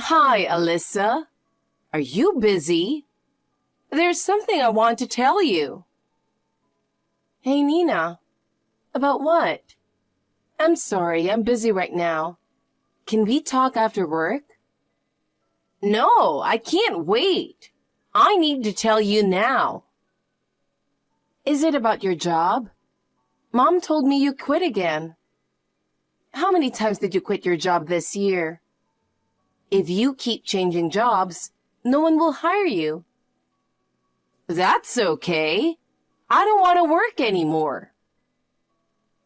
Hi, Alyssa. Are you busy? There's something I want to tell you. Hey, Nina. About what? I'm sorry, I'm busy right now. Can we talk after work? No, I can't wait. I need to tell you now. Is it about your job? Mom told me you quit again. How many times did you quit your job this year? If you keep changing jobs, no one will hire you. That's okay. I don't want to work anymore.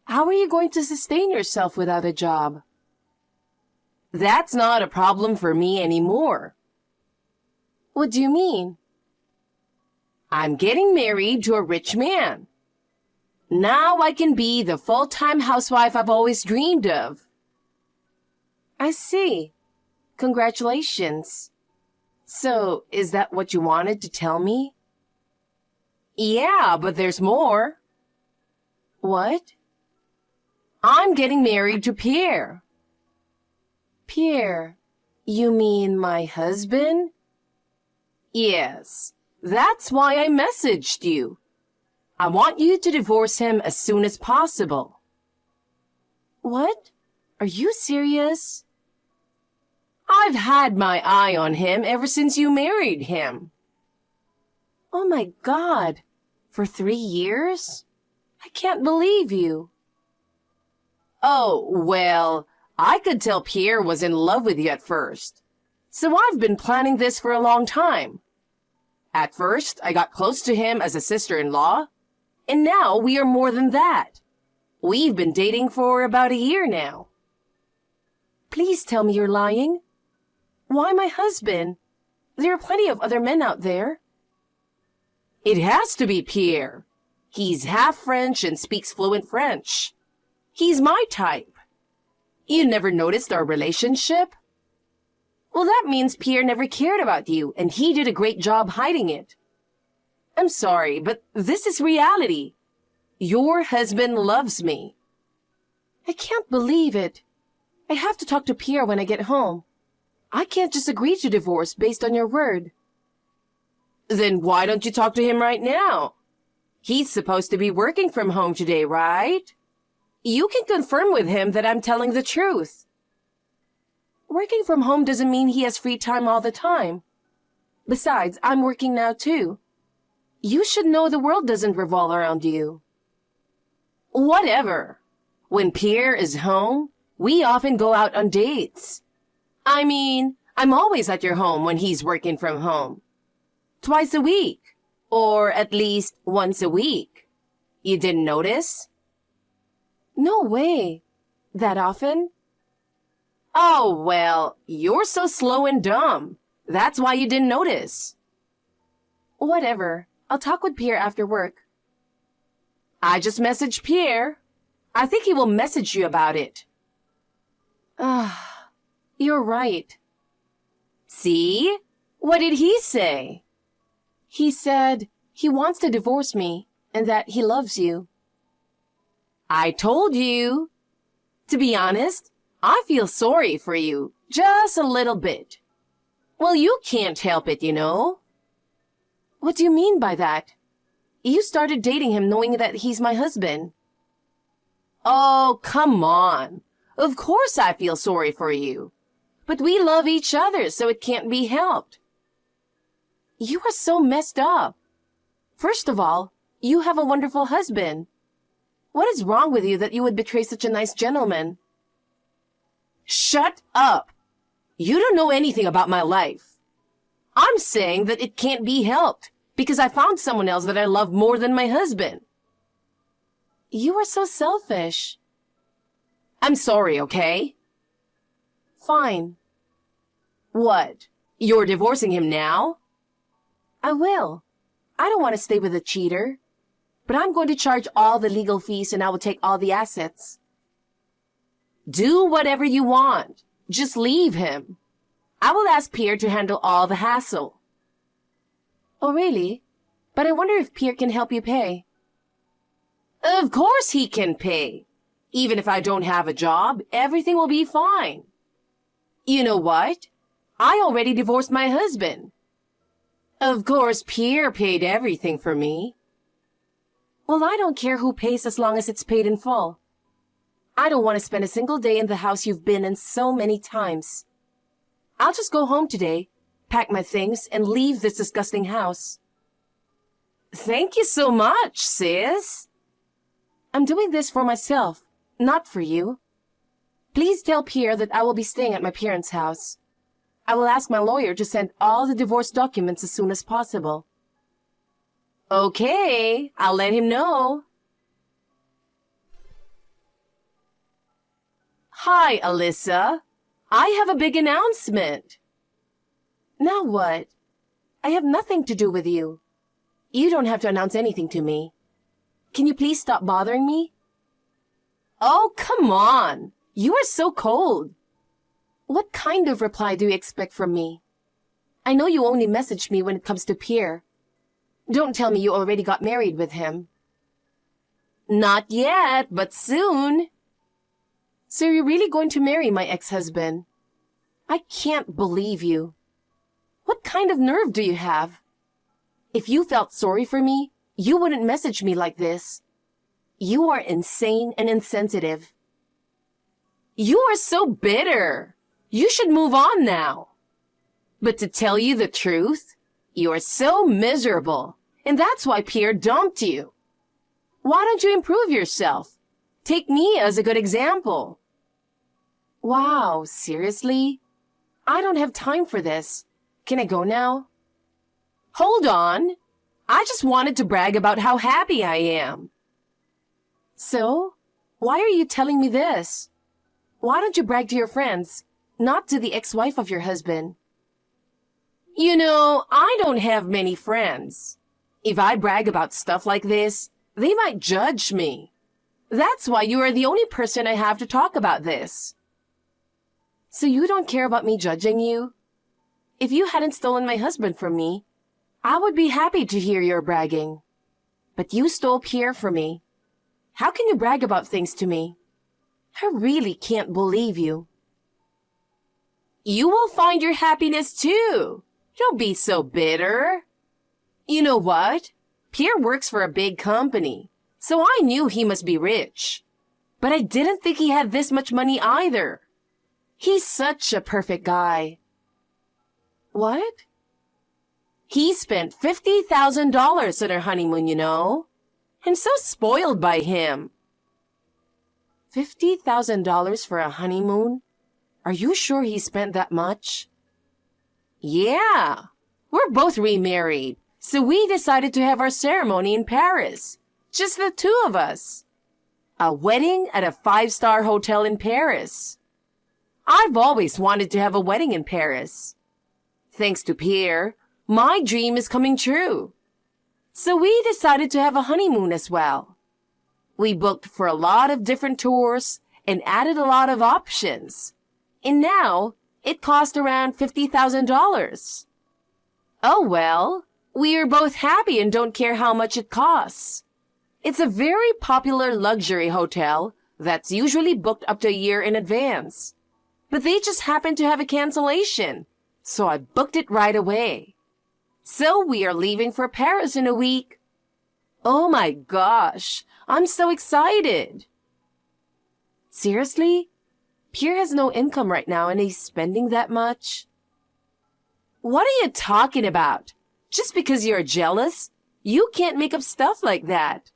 How are you going to sustain yourself without a job? That's not a problem for me anymore. What do you mean? I'm getting married to a rich man. Now I can be the full-time housewife I've always dreamed of. I see. Congratulations. So, is that what you wanted to tell me? Yeah, but there's more. What? I'm getting married to Pierre. Pierre? You mean my husband? Yes, that's why I messaged you. I want you to divorce him as soon as possible. What? Are you serious? I've had my eye on him ever since you married him. Oh my God, for 3 years? I can't believe you. Oh, well, I could tell Pierre was in love with you at first. So I've been planning this for a long time. At first, I got close to him as a sister-in-law, and now we are more than that. We've been dating for about a year now. Please tell me you're lying. Why my husband? There are plenty of other men out there. It has to be Pierre. He's half French and speaks fluent French. He's my type. You never noticed our relationship? Well, that means Pierre never cared about you, and he did a great job hiding it. I'm sorry, but this is reality. Your husband loves me. I can't believe it. I have to talk to Pierre when I get home. I can't just agree to divorce based on your word. Then why don't you talk to him right now? He's supposed to be working from home today, right? You can confirm with him that I'm telling the truth. Working from home doesn't mean he has free time all the time. Besides, I'm working now too. You should know the world doesn't revolve around you. Whatever. When Pierre is home, we often go out on dates. I mean, I'm always at your home when he's working from home. Twice a week, or at least once a week. You didn't notice? No way. That often? Oh, well, you're so slow and dumb. That's why you didn't notice. Whatever. I'll talk with Pierre after work. I just messaged Pierre. I think he will message you about it. You're right. See? What did he say? He said he wants to divorce me and that he loves you. I told you. To be honest, I feel sorry for you, just a little bit. Well, you can't help it, you know. What do you mean by that? You started dating him knowing that he's my husband. Oh, come on. Of course I feel sorry for you. But we love each other, so it can't be helped. You are so messed up. First of all, you have a wonderful husband. What is wrong with you that you would betray such a nice gentleman? Shut up. You don't know anything about my life. I'm saying that it can't be helped because I found someone else that I love more than my husband. You are so selfish. I'm sorry, okay? Fine. What? You're divorcing him now? I will. I don't want to stay with a cheater. But I'm going to charge all the legal fees and I will take all the assets. Do whatever you want. Just leave him. I will ask Pierre to handle all the hassle. Oh, really? But I wonder if Pierre can help you pay. Of course he can pay. Even if I don't have a job, everything will be fine. You know what? I already divorced my husband. Of course, Pierre paid everything for me. Well, I don't care who pays as long as it's paid in full. I don't want to spend a single day in the house you've been in so many times. I'll just go home today, pack my things, and leave this disgusting house. Thank you so much, sis. I'm doing this for myself, not for you. Please tell Pierre that I will be staying at my parents' house. I will ask my lawyer to send all the divorce documents as soon as possible. Okay, I'll let him know. Hi, Alyssa. I have a big announcement. Now what? I have nothing to do with you. You don't have to announce anything to me. Can you please stop bothering me? Oh, come on. You are so cold. What kind of reply do you expect from me? I know you only message me when it comes to Pierre. Don't tell me you already got married with him. Not yet, but soon. So you're really going to marry my ex-husband? I can't believe you. What kind of nerve do you have? If you felt sorry for me, you wouldn't message me like this. You are insane and insensitive. You are so bitter. You should move on now. But to tell you the truth, you are so miserable, and that's why Pierre dumped you. Why don't you improve yourself? Take me as a good example. Wow, seriously? I don't have time for this. Can I go now? Hold on. I just wanted to brag about how happy I am. So, why are you telling me this? Why don't you brag to your friends, not to the ex-wife of your husband? You know, I don't have many friends. If I brag about stuff like this, they might judge me. That's why you are the only person I have to talk about this. So you don't care about me judging you? If you hadn't stolen my husband from me, I would be happy to hear your bragging. But you stole Pierre from me. How can you brag about things to me? I really can't believe you. You will find your happiness too. Don't be so bitter. You know what? Pierre works for a big company, so I knew he must be rich. But I didn't think he had this much money either. He's such a perfect guy. What? He spent $50,000 on our honeymoon, you know. I'm so spoiled by him. $50,000 for a honeymoon? Are you sure he spent that much? Yeah. We're both remarried, so we decided to have our ceremony in Paris. Just the two of us. A wedding at a 5-star hotel in Paris. I've always wanted to have a wedding in Paris. Thanks to Pierre, my dream is coming true. So we decided to have a honeymoon as well. We booked for a lot of different tours and added a lot of options. And now, it cost around $50,000. Oh well, we are both happy and don't care how much it costs. It's a very popular luxury hotel that's usually booked up to a year in advance. But they just happened to have a cancellation, so I booked it right away. So we are leaving for Paris in a week. Oh my gosh, I'm so excited. Seriously? Pierre has no income right now and he's spending that much? What are you talking about? Just because you're jealous, you can't make up stuff like that.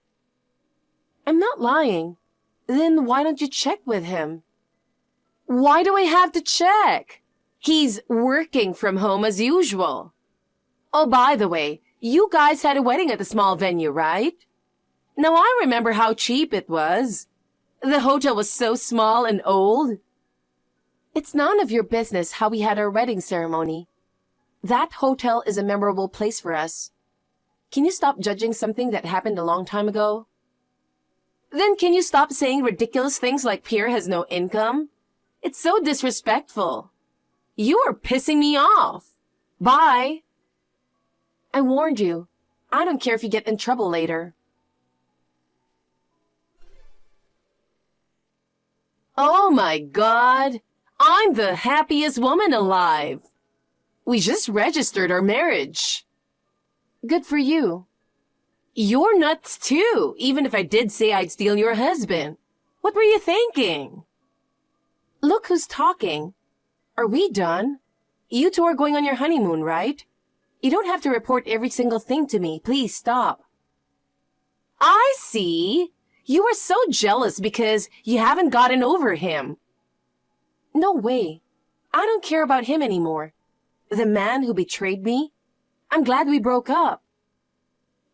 I'm not lying. Then why don't you check with him? Why do I have to check? He's working from home as usual. Oh, by the way, you guys had a wedding at the small venue, right? Now I remember how cheap it was. The hotel was so small and old. It's none of your business how we had our wedding ceremony. That hotel is a memorable place for us. Can you stop judging something that happened a long time ago? Then can you stop saying ridiculous things like Pierre has no income? It's so disrespectful. You are pissing me off. Bye. I warned you. I don't care if you get in trouble later. Oh my God. I'm the happiest woman alive. We just registered our marriage. Good for you. You're nuts too, even if I did say I'd steal your husband. What were you thinking? Look who's talking. Are we done? You two are going on your honeymoon, right? You don't have to report every single thing to me. Please stop. I see. You are so jealous because you haven't gotten over him. No way. I don't care about him anymore. The man who betrayed me. I'm glad we broke up.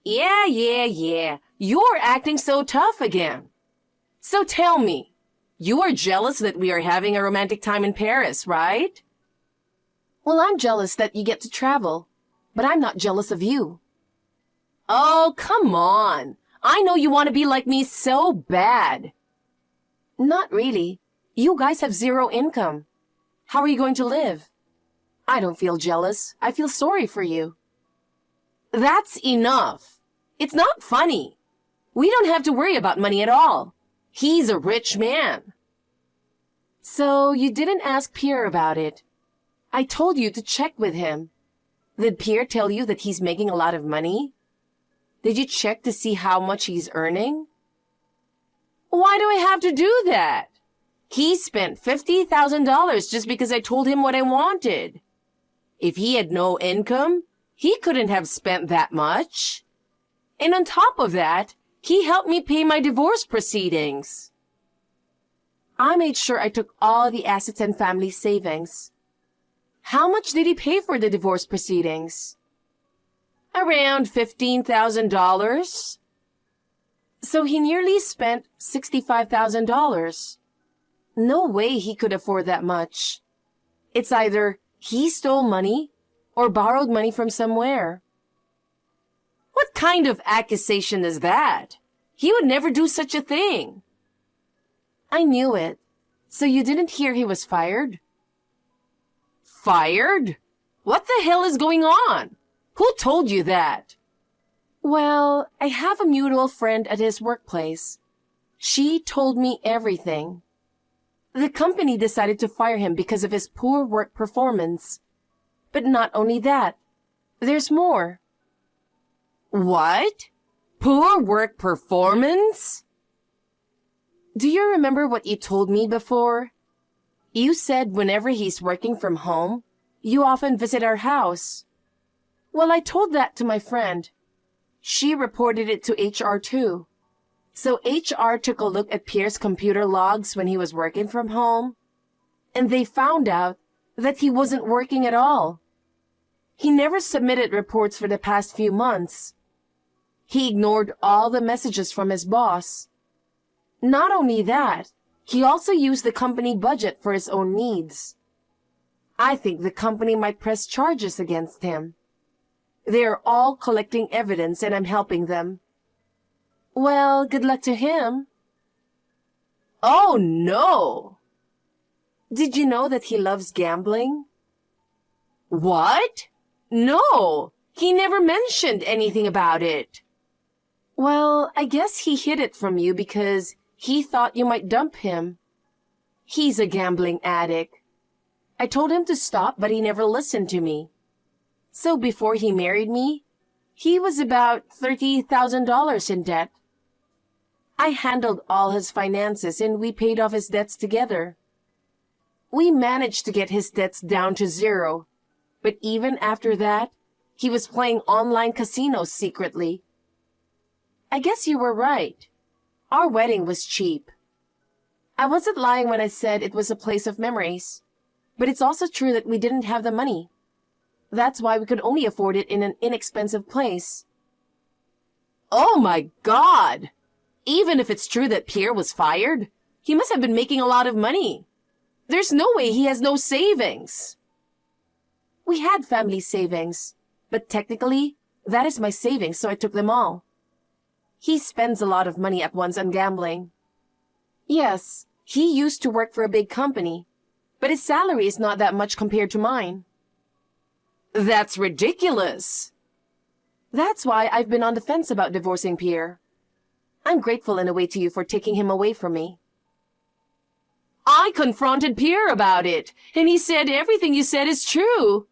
Yeah. You're acting so tough again. So tell me, you are jealous that we are having a romantic time in Paris, right? Well, I'm jealous that you get to travel, but I'm not jealous of you. Oh, come on. I know you want to be like me so bad. Not really. You guys have zero income. How are you going to live? I don't feel jealous. I feel sorry for you. That's enough. It's not funny. We don't have to worry about money at all. He's a rich man. So you didn't ask Pierre about it. I told you to check with him. Did Pierre tell you that he's making a lot of money? Did you check to see how much he's earning? Why do I have to do that? He spent $50,000 just because I told him what I wanted. If he had no income, he couldn't have spent that much. And on top of that, he helped me pay my divorce proceedings. I made sure I took all the assets and family savings. How much did he pay for the divorce proceedings? Around $15,000. So he nearly spent $65,000. No way he could afford that much. It's either he stole money or borrowed money from somewhere. What kind of accusation is that? He would never do such a thing. I knew it. So you didn't hear he was fired? Fired? What the hell is going on? Who told you that? Well, I have a mutual friend at his workplace. She told me everything. The company decided to fire him because of his poor work performance. But not only that, there's more. What? Poor work performance? Do you remember what you told me before? You said whenever he's working from home, you often visit our house. Well, I told that to my friend. She reported it to HR too. So HR took a look at Pierre's computer logs when he was working from home, and they found out that he wasn't working at all. He never submitted reports for the past few months. He ignored all the messages from his boss. Not only that, he also used the company budget for his own needs. I think the company might press charges against him. They are all collecting evidence and I'm helping them. Well, good luck to him. Oh, no! Did you know that he loves gambling? What? No! He never mentioned anything about it. Well, I guess he hid it from you because he thought you might dump him. He's a gambling addict. I told him to stop, but he never listened to me. So before he married me, he was about $30,000 in debt. I handled all his finances and we paid off his debts together. We managed to get his debts down to zero, but even after that, he was playing online casinos secretly. I guess you were right. Our wedding was cheap. I wasn't lying when I said it was a place of memories, but it's also true that we didn't have the money. That's why we could only afford it in an inexpensive place. Oh my God! Even if it's true that Pierre was fired, he must have been making a lot of money. There's no way he has no savings. We had family savings, but technically, that is my savings, so I took them all. He spends a lot of money at once on gambling. Yes, he used to work for a big company, but his salary is not that much compared to mine. That's ridiculous. That's why I've been on the fence about divorcing Pierre. I'm grateful in a way to you for taking him away from me. I confronted Pierre about it, and he said everything you said is true.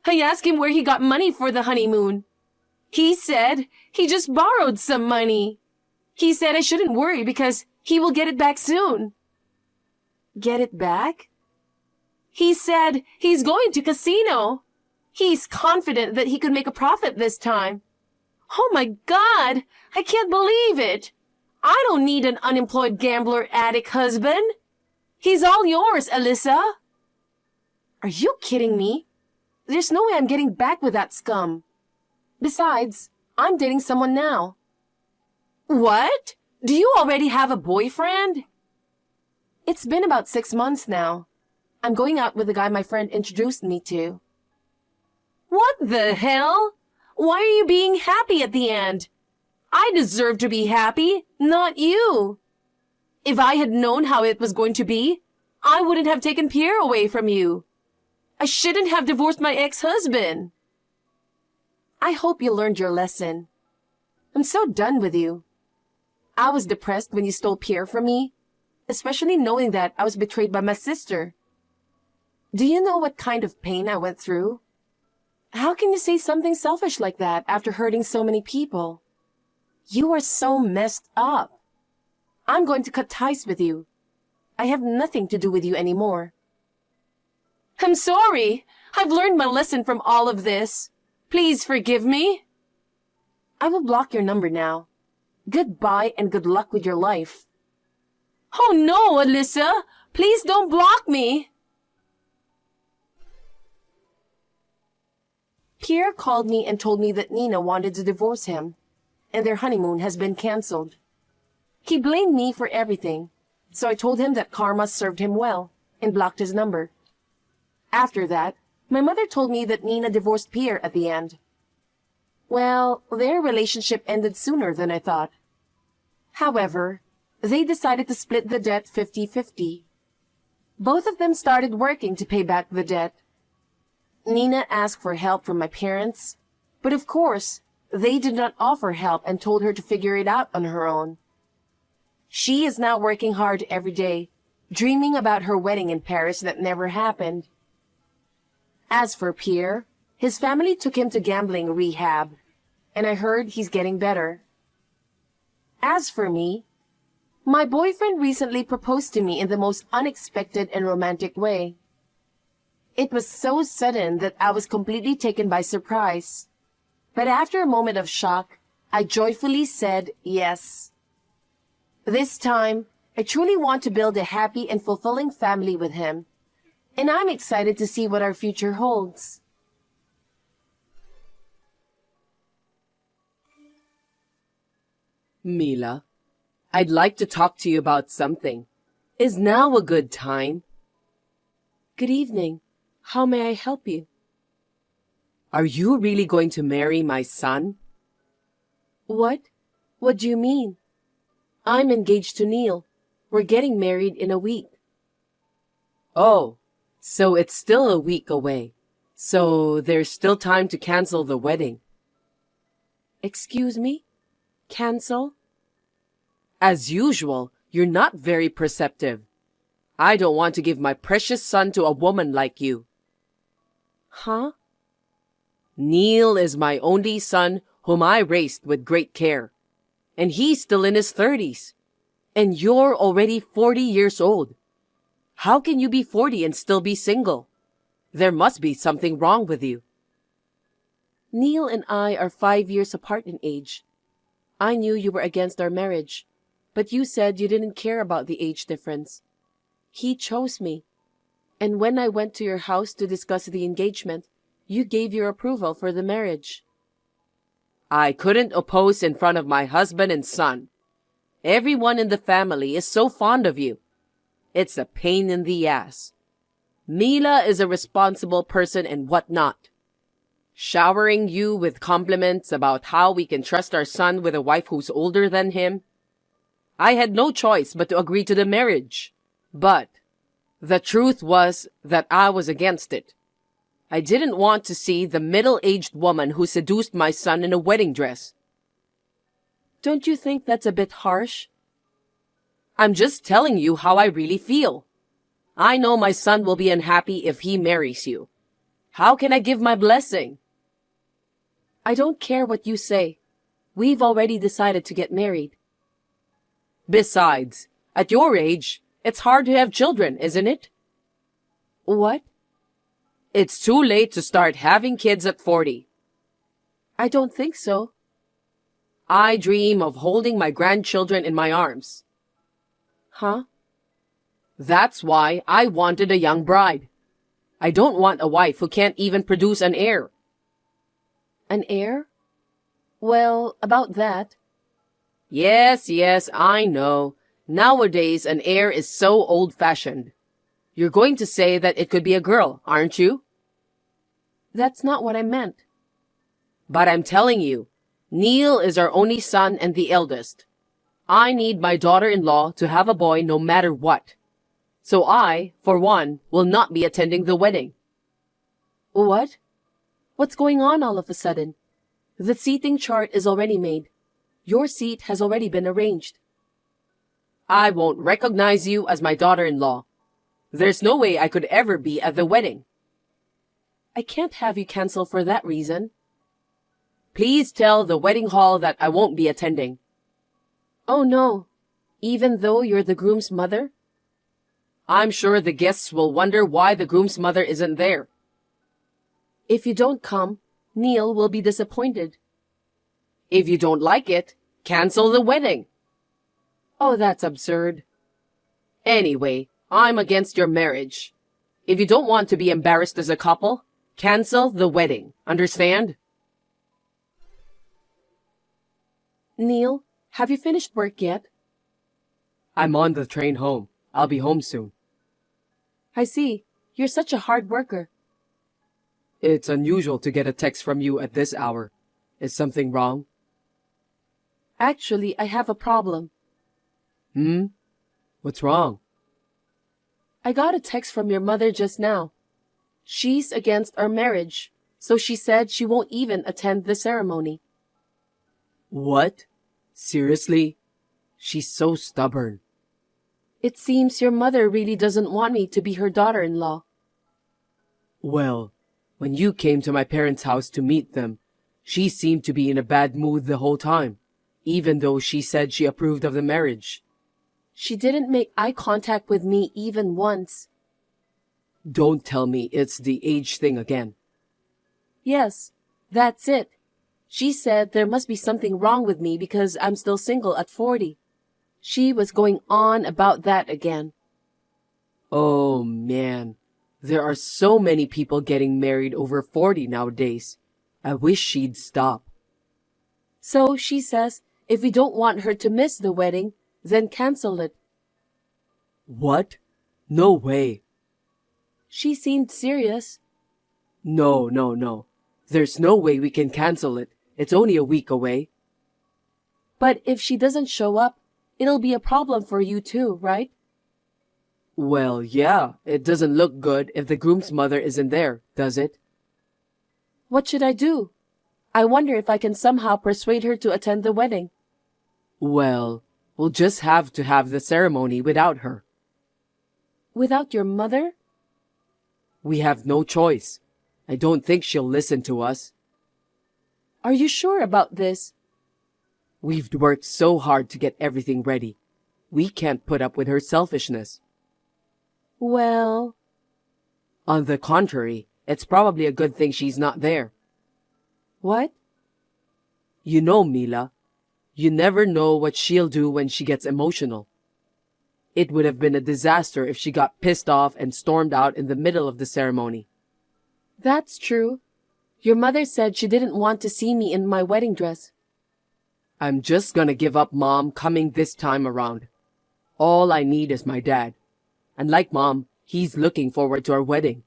I asked him where he got money for the honeymoon. He said he just borrowed some money. He said I shouldn't worry because he will get it back soon. Get it back? He said he's going to casino. He's confident that he could make a profit this time. Oh my God! I can't believe it! I don't need an unemployed gambler addict husband. He's all yours, Alyssa. Are you kidding me? There's no way I'm getting back with that scum. Besides, I'm dating someone now. What? Do you already have a boyfriend? It's been about 6 months now. I'm going out with the guy my friend introduced me to. What the hell? Why are you being happy at the end? I deserve to be happy, not you. If I had known how it was going to be, I wouldn't have taken Pierre away from you. I shouldn't have divorced my ex-husband. I hope you learned your lesson. I'm so done with you. I was depressed when you stole Pierre from me, especially knowing that I was betrayed by my sister. Do you know what kind of pain I went through? How can you say something selfish like that after hurting so many people? You are so messed up. I'm going to cut ties with you. I have nothing to do with you anymore. I'm sorry. I've learned my lesson from all of this. Please forgive me. I will block your number now. Goodbye and good luck with your life. Oh no, Alyssa! Please don't block me! Pierre called me and told me that Nina wanted to divorce him, and their honeymoon has been cancelled. He blamed me for everything, so I told him that karma served him well, and blocked his number. After that, my mother told me that Nina divorced Pierre at the end. Well, their relationship ended sooner than I thought. However, they decided to split the debt 50-50. Both of them started working to pay back the debt. Nina asked for help from my parents, but of course, they did not offer help and told her to figure it out on her own. She is now working hard every day, dreaming about her wedding in Paris that never happened. As for Pierre, his family took him to gambling rehab, and I heard he's getting better. As for me, my boyfriend recently proposed to me in the most unexpected and romantic way. It was so sudden that I was completely taken by surprise. But after a moment of shock, I joyfully said yes. This time, I truly want to build a happy and fulfilling family with him, and I'm excited to see what our future holds. Mila, I'd like to talk to you about something. Is now a good time? Good evening. How may I help you? Are you really going to marry my son? What? What do you mean? I'm engaged to Neil. We're getting married in a week. Oh, so it's still a week away. So there's still time to cancel the wedding. Excuse me? Cancel? As usual, you're not very perceptive. I don't want to give my precious son to a woman like you. Huh? Neil is my only son whom I raised with great care. And he's still in his 30s. And you're already 40 years old. How can you be 40 and still be single? There must be something wrong with you. Neil and I are 5 years apart in age. I knew you were against our marriage, but you said you didn't care about the age difference. He chose me. And when I went to your house to discuss the engagement, you gave your approval for the marriage. I couldn't oppose in front of my husband and son. Everyone in the family is so fond of you. It's a pain in the ass. Mila is a responsible person and whatnot. Showering you with compliments about how we can trust our son with a wife who's older than him. I had no choice but to agree to the marriage. But the truth was that I was against it. I didn't want to see the middle-aged woman who seduced my son in a wedding dress. Don't you think that's a bit harsh? I'm just telling you how I really feel. I know my son will be unhappy if he marries you. How can I give my blessing? I don't care what you say. We've already decided to get married. Besides, at your age, it's hard to have children, isn't it? What? It's too late to start having kids at 40. I don't think so. I dream of holding my grandchildren in my arms. Huh? That's why I wanted a young bride. I don't want a wife who can't even produce an heir. An heir? Well, about that. Yes, I know. Nowadays, an heir is so old-fashioned. You're going to say that it could be a girl, aren't you? That's not what I meant. But I'm telling you, Neil is our only son and the eldest. I need my daughter-in-law to have a boy no matter what. So I, for one, will not be attending the wedding. What? What's going on all of a sudden? The seating chart is already made. Your seat has already been arranged. I won't recognize you as my daughter-in-law. There's no way I could ever be at the wedding. I can't have you cancel for that reason. Please tell the wedding hall that I won't be attending. Oh no, even though you're the groom's mother? I'm sure the guests will wonder why the groom's mother isn't there. If you don't come, Neil will be disappointed. If you don't like it, cancel the wedding. Oh, that's absurd. Anyway, I'm against your marriage. If you don't want to be embarrassed as a couple, cancel the wedding. Understand? Neil, have you finished work yet? I'm on the train home. I'll be home soon. I see. You're such a hard worker. It's unusual to get a text from you at this hour. Is something wrong? Actually, I have a problem. What's wrong? I got a text from your mother just now. She's against our marriage, so she said she won't even attend the ceremony. What? Seriously? She's so stubborn. It seems your mother really doesn't want me to be her daughter-in-law. Well, when you came to my parents' house to meet them, she seemed to be in a bad mood the whole time, even though she said she approved of the marriage. She didn't make eye contact with me even once. Don't tell me it's the age thing again. Yes, that's it. She said there must be something wrong with me because I'm still single at 40. She was going on about that again. Oh man, there are so many people getting married over 40 nowadays. I wish she'd stop. So she says if we don't want her to miss the wedding, then cancel it. What? No way. She seemed serious. No. There's no way we can cancel it. It's only a week away. But if she doesn't show up, it'll be a problem for you too, right? Well, yeah, it doesn't look good if the groom's mother isn't there, does it? What should I do? I wonder if I can somehow persuade her to attend the wedding. Well, we'll just have to have the ceremony without her. Without your mother? We have no choice. I don't think she'll listen to us. Are you sure about this? We've worked so hard to get everything ready. We can't put up with her selfishness. Well... On the contrary, it's probably a good thing she's not there. What? You know, Mila, you never know what she'll do when she gets emotional. It would have been a disaster if she got pissed off and stormed out in the middle of the ceremony. That's true. Your mother said she didn't want to see me in my wedding dress. I'm just gonna give up Mom coming this time around. All I need is my dad. And like Mom, he's looking forward to our wedding.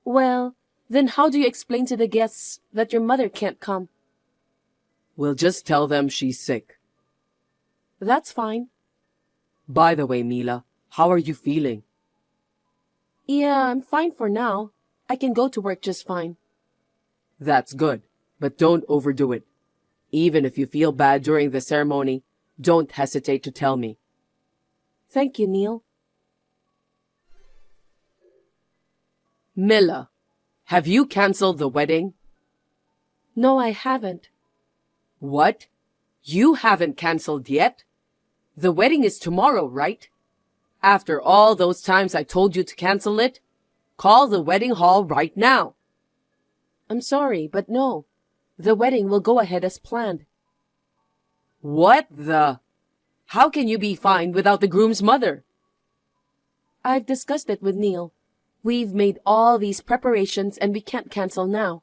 Well, then how do you explain to the guests that your mother can't come? We'll just tell them she's sick. That's fine. By the way, Mila, how are you feeling? Yeah, I'm fine for now. I can go to work just fine. That's good, but don't overdo it. Even if you feel bad during the ceremony, don't hesitate to tell me. Thank you, Neil. Mila, Have you canceled the wedding? No, I haven't. What? You haven't canceled yet? The wedding is tomorrow, right? After all those times I told you to cancel it, call the wedding hall right now. I'm sorry, but no. The wedding will go ahead as planned. What the? How can you be fine without the groom's mother? I've discussed it with Neil. We've made all these preparations and we can't cancel now.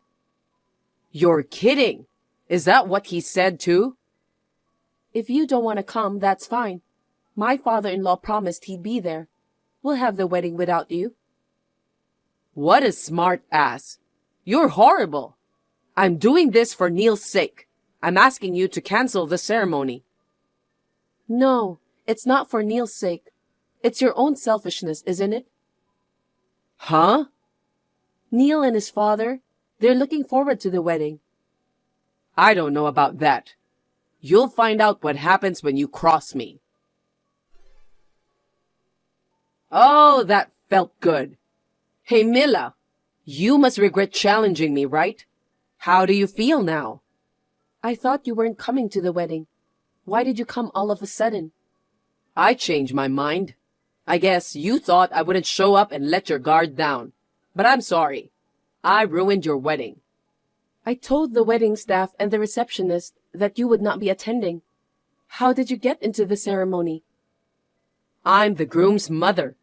You're kidding. Is that what he said too? If you don't want to come, that's fine. My father-in-law promised he'd be there. We'll have the wedding without you. What a smart ass. You're horrible. I'm doing this for Neil's sake. I'm asking you to cancel the ceremony. No, it's not for Neil's sake. It's your own selfishness, isn't it? Huh? Neil and his father, they're looking forward to the wedding. I don't know about that. You'll find out what happens when you cross me. Oh, that felt good. Hey, Mila, you must regret challenging me, right? How do you feel now? I thought you weren't coming to the wedding. Why did you come all of a sudden? I changed my mind. I guess you thought I wouldn't show up and let your guard down. But I'm sorry. I ruined your wedding. I told the wedding staff and the receptionist that you would not be attending. How did you get into the ceremony? I'm the groom's mother.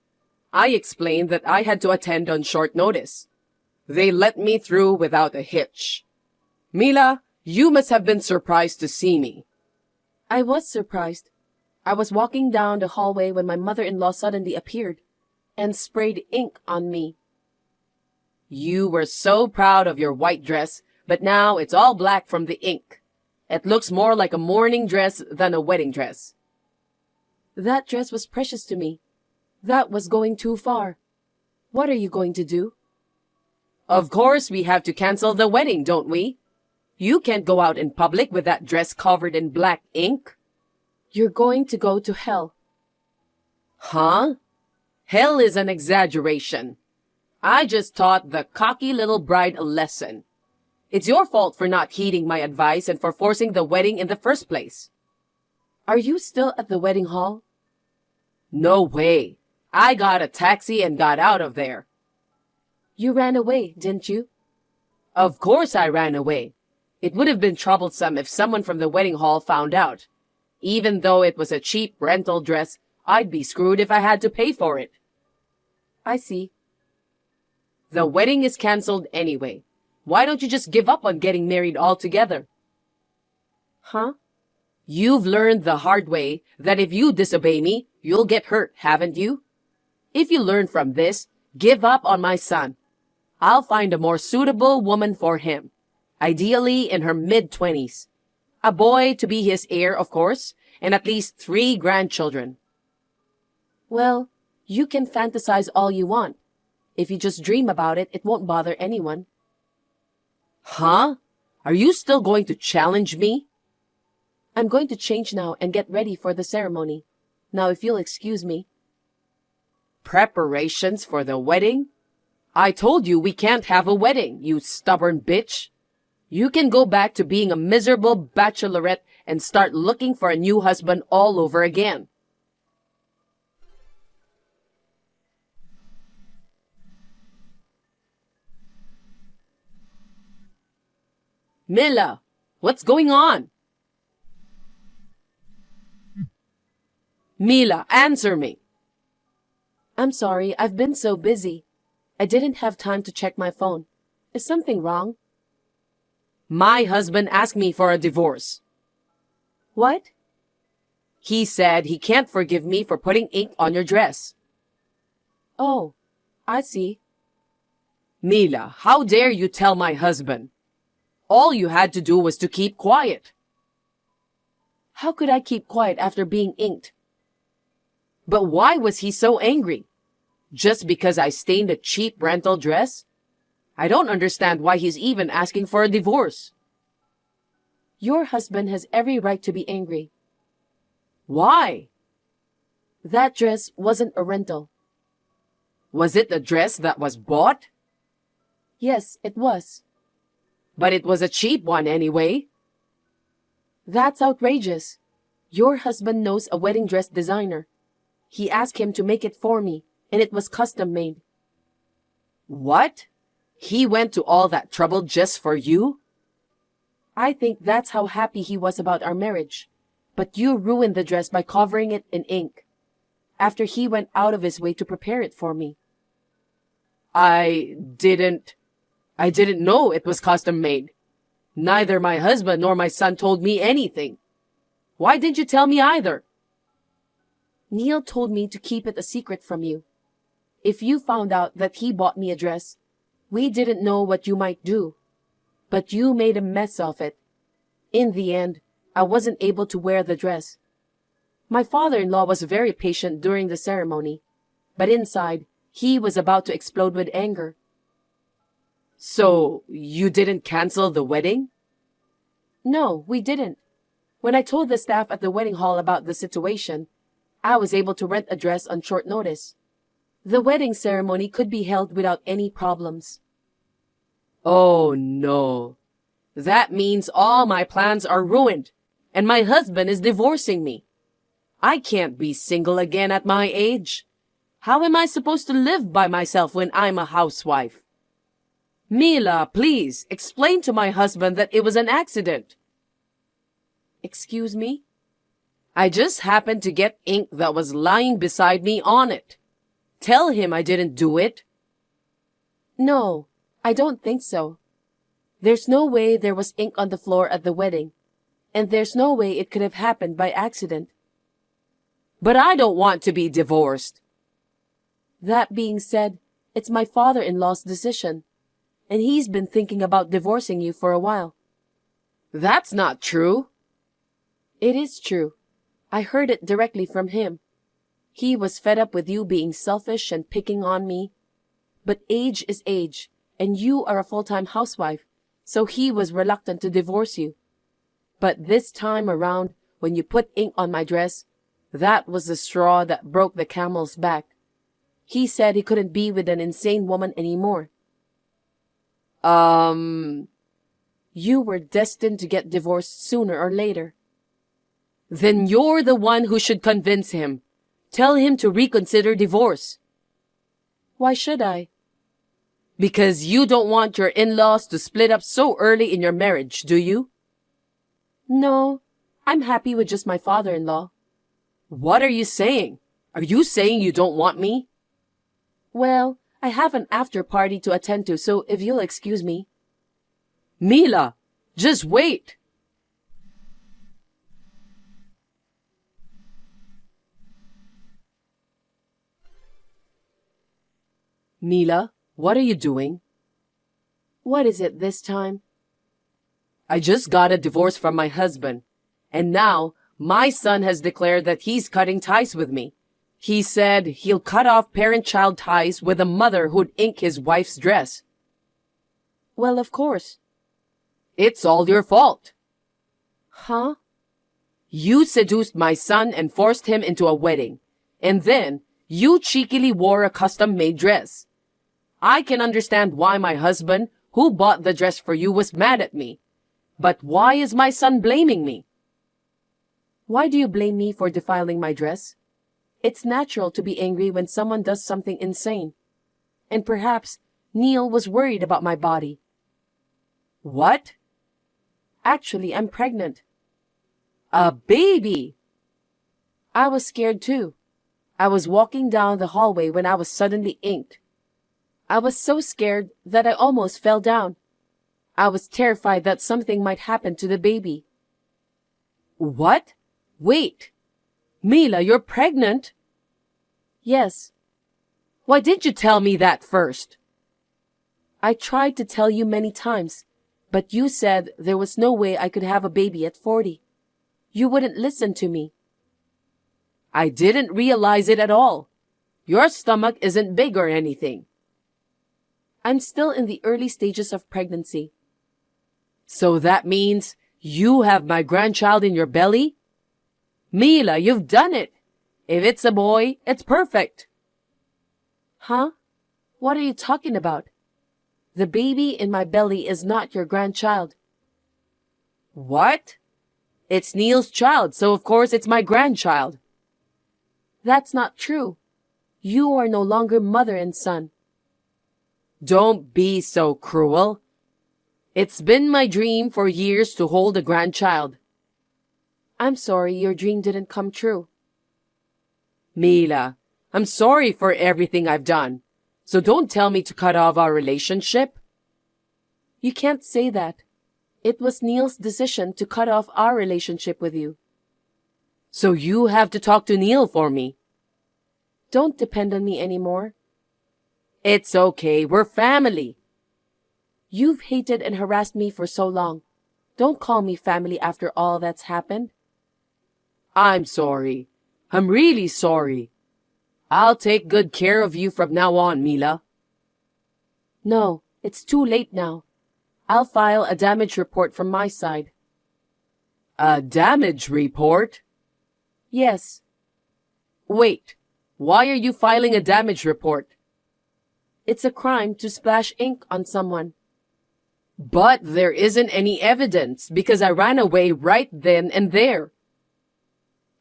I explained that I had to attend on short notice. They let me through without a hitch. Mila, you must have been surprised to see me. I was surprised. I was walking down the hallway when my mother-in-law suddenly appeared and sprayed ink on me. You were so proud of your white dress, but now it's all black from the ink. It looks more like a mourning dress than a wedding dress. That dress was precious to me. That was going too far. What are you going to do? Of course we have to cancel the wedding, don't we? You can't go out in public with that dress covered in black ink. You're going to go to hell. Huh? Hell is an exaggeration. I just taught the cocky little bride a lesson. It's your fault for not heeding my advice and for forcing the wedding in the first place. Are you still at the wedding hall? No way. I got a taxi and got out of there. You ran away, didn't you? Of course I ran away. It would have been troublesome if someone from the wedding hall found out. Even though it was a cheap rental dress, I'd be screwed if I had to pay for it. I see. The wedding is canceled anyway. Why don't you just give up on getting married altogether? Huh? You've learned the hard way that if you disobey me, you'll get hurt, haven't you? If you learn from this, give up on my son. I'll find a more suitable woman for him, ideally in her mid-20s. A boy to be his heir, of course, and at least 3 grandchildren. Well, you can fantasize all you want. If you just dream about it, it won't bother anyone. Huh? Are you still going to challenge me? I'm going to change now and get ready for the ceremony. Now, if you'll excuse me. Preparations for the wedding? I told you we can't have a wedding, you stubborn bitch. You can go back to being a miserable bachelorette and start looking for a new husband all over again. Mila, what's going on? Mila, answer me. I'm sorry, I've been so busy. I didn't have time to check my phone. Is something wrong? My husband asked me for a divorce. What? He said he can't forgive me for putting ink on your dress. Oh, I see. Mila, how dare you tell my husband? All you had to do was to keep quiet. How could I keep quiet after being inked? But why was he so angry? Just because I stained a cheap rental dress? I don't understand why he's even asking for a divorce. Your husband has every right to be angry. Why? That dress wasn't a rental. Was it the dress that was bought? Yes, it was. But it was a cheap one anyway. That's outrageous. Your husband knows a wedding dress designer. He asked him to make it for me, and it was custom made. What? He went to all that trouble just for you? I think that's how happy he was about our marriage. But you ruined the dress by covering it in ink, after he went out of his way to prepare it for me. I didn't know it was custom made. Neither my husband nor my son told me anything. Why didn't you tell me either? Neil told me to keep it a secret from you. If you found out that he bought me a dress, we didn't know what you might do. But you made a mess of it. In the end, I wasn't able to wear the dress. My father-in-law was very patient during the ceremony, but inside, he was about to explode with anger. So, you didn't cancel the wedding? No, we didn't. When I told the staff at the wedding hall about the situation, I was able to rent a dress on short notice. The wedding ceremony could be held without any problems. Oh no. That means all my plans are ruined, and my husband is divorcing me. I can't be single again at my age. How am I supposed to live by myself when I'm a housewife? Mila, please, explain to my husband that it was an accident. Excuse me? I just happened to get ink that was lying beside me on it. Tell him I didn't do it. No, I don't think so. There's no way there was ink on the floor at the wedding, and there's no way it could have happened by accident. But I don't want to be divorced. That being said, it's my father-in-law's decision, and he's been thinking about divorcing you for a while. That's not true. It is true. I heard it directly from him. He was fed up with you being selfish and picking on me. But age is age, and you are a full-time housewife, so he was reluctant to divorce you. But this time around, when you put ink on my dress, that was the straw that broke the camel's back. He said he couldn't be with an insane woman anymore. You were destined to get divorced sooner or later. Then you're the one who should convince him. Tell him to reconsider divorce. Why should I? Because you don't want your in-laws to split up so early in your marriage, do you? No, I'm happy with just my father-in-law. What are you saying? Are you saying you don't want me? Well, I have an after-party to attend to, so if you'll excuse me. Mila, just wait. Mila, what are you doing? What is it this time? I just got a divorce from my husband, and now my son has declared that he's cutting ties with me. He said he'll cut off parent-child ties with a mother who'd ink his wife's dress. Well, of course. It's all your fault. Huh? You seduced my son and forced him into a wedding, and then you cheekily wore a custom-made dress. I can understand why my husband, who bought the dress for you, was mad at me. But why is my son blaming me? Why do you blame me for defiling my dress? It's natural to be angry when someone does something insane. And perhaps Neil was worried about my body. What? Actually, I'm pregnant. A baby! I was scared too. I was walking down the hallway when I was suddenly inked. I was so scared that I almost fell down. I was terrified that something might happen to the baby. What? Wait. Mila, you're pregnant? Yes. Why didn't you tell me that first? I tried to tell you many times, but you said there was no way I could have a baby at 40. You wouldn't listen to me. I didn't realize it at all. Your stomach isn't big or anything. I'm still in the early stages of pregnancy. So that means you have my grandchild in your belly? Mila, you've done it. If it's a boy, it's perfect. Huh? What are you talking about? The baby in my belly is not your grandchild. What? It's Neil's child, so of course it's my grandchild. That's not true. You are no longer mother and son. Don't be so cruel. It's been my dream for years to hold a grandchild. I'm sorry your dream didn't come true. Mila, I'm sorry for everything I've done, so don't tell me to cut off our relationship. You can't say that. It was Neil's decision to cut off our relationship with you. So you have to talk to Neil for me. Don't depend on me anymore. It's okay, we're family. You've hated and harassed me for so long. Don't call me family after all that's happened. I'm sorry. I'm really sorry. I'll take good care of you from now on, Mila. No, it's too late now. I'll file a damage report from my side. A damage report? Yes. Wait, why are you filing a damage report? It's a crime to splash ink on someone. But there isn't any evidence because I ran away right then and there.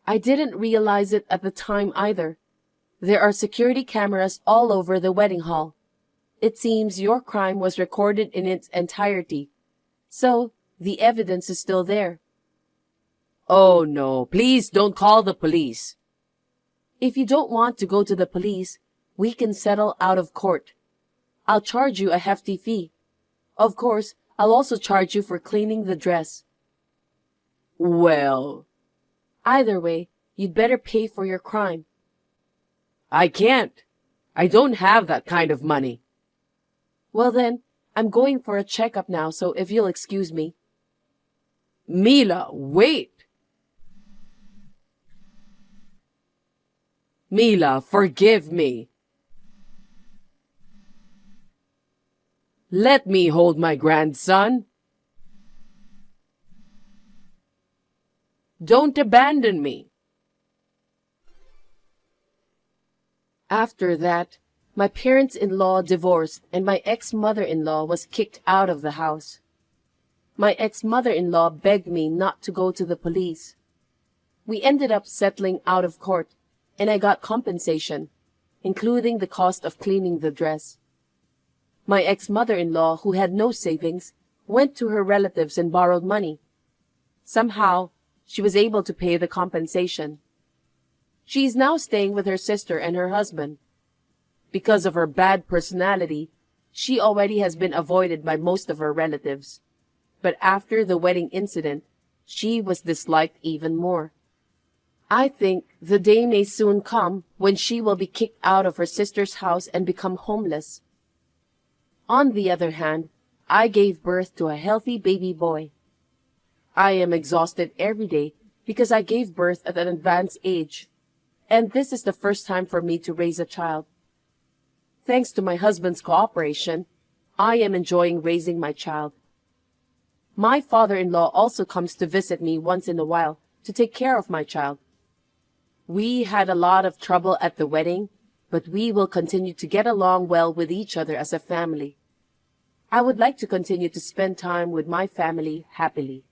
I didn't realize it at the time either. There are security cameras all over the wedding hall. It seems your crime was recorded in its entirety. So, the evidence is still there. Oh no, please don't call the police. If you don't want to go to the police, we can settle out of court. I'll charge you a hefty fee. Of course, I'll also charge you for cleaning the dress. Well, either way, you'd better pay for your crime. I can't. I don't have that kind of money. Well then, I'm going for a checkup now, so if you'll excuse me. Mila, wait. Mila, forgive me. Let me hold my grandson. Don't abandon me. After that, my parents-in-law divorced and my ex-mother-in-law was kicked out of the house. My ex-mother-in-law begged me not to go to the police. We ended up settling out of court, and I got compensation, including the cost of cleaning the dress. My ex-mother-in-law, who had no savings, went to her relatives and borrowed money. Somehow, she was able to pay the compensation. She is now staying with her sister and her husband. Because of her bad personality, she already has been avoided by most of her relatives. But after the wedding incident, she was disliked even more. I think the day may soon come when she will be kicked out of her sister's house and become homeless. On the other hand, I gave birth to a healthy baby boy. I am exhausted every day because I gave birth at an advanced age, and this is the first time for me to raise a child. Thanks to my husband's cooperation, I am enjoying raising my child. My father-in-law also comes to visit me once in a while to take care of my child. We had a lot of trouble at the wedding, but we will continue to get along well with each other as a family. I would like to continue to spend time with my family happily.